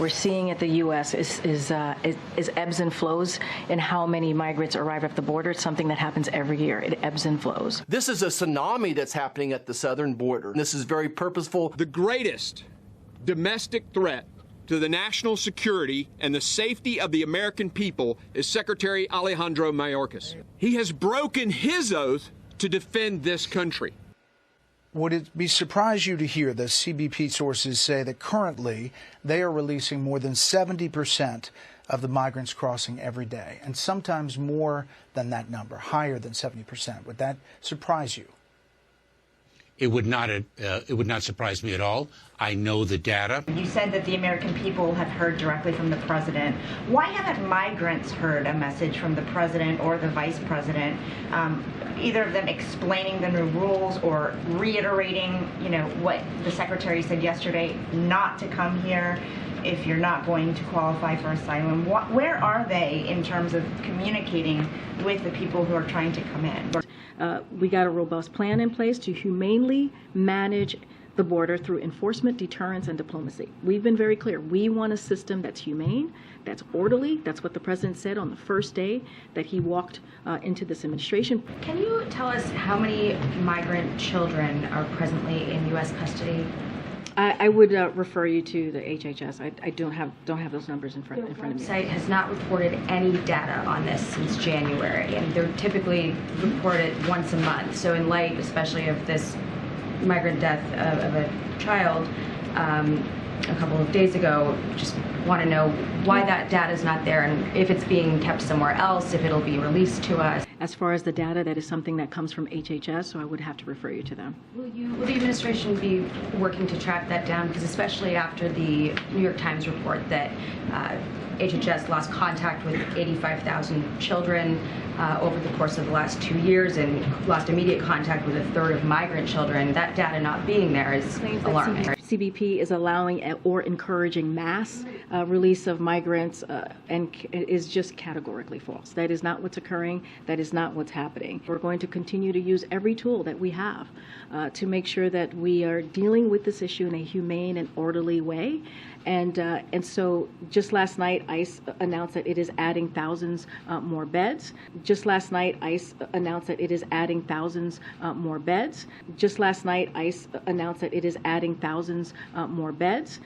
we're seeing at the U.S. is ebbs and flows in how many migrants arrive at the border. It's something that happens every year. It ebbs and flows. This is a tsunami that's happening at the southern border. This is very purposeful. The greatest domestic threat to the national security and the safety of the American people is Secretary Alejandro Mayorkas. He has broken his oath to defend this country. Would it surprise you to hear the CBP sources say that currently they are releasing more than 70% of the migrants crossing every day, and sometimes more than that number, higher than 70%? Would that surprise you? It would not surprise me at all. I know the data. You said that the American people have heard directly from the president. Why haven't migrants heard a message from the president or the vice president, either of them explaining the new rules or reiterating, what the secretary said yesterday, not to come here if you're not going to qualify for asylum? Where are they in terms of communicating with the people who are trying to come in? We got a robust plan in place to humanely manage the border through enforcement, deterrence, and diplomacy. We've been very clear. We want a system that's humane, that's orderly. That's what the president said on the first day that he walked into this administration. Can you tell us how many migrant children are presently in U.S. custody? I would refer you to the HHS. I don't have those numbers in front of me. The website has not reported any data on this since January, and they're typically reported once a month. So in light, especially of this migrant death of a child a couple of days ago, just want to know why that data is not there, and if it's being kept somewhere else, if it'll be released to us. As far as the data, that is something that comes from HHS, so I would have to refer you to them. Will the administration be working to track that down? Because especially after the New York Times report that HHS lost contact with 85,000 children over the course of the last 2 years and lost immediate contact with a third of migrant children, that data not being there is alarming. CBP is allowing or encouraging mass release of migrants and is just categorically false. That is not what's occurring. That is not what's happening. We're going to continue to use every tool that we have to make sure that we are dealing with this issue in a humane and orderly way. And so just last night, ICE announced that it is adding thousands more beds. Just last night, ICE announced that it is adding thousands more beds. Just last night, ICE announced that it is adding thousands more beds.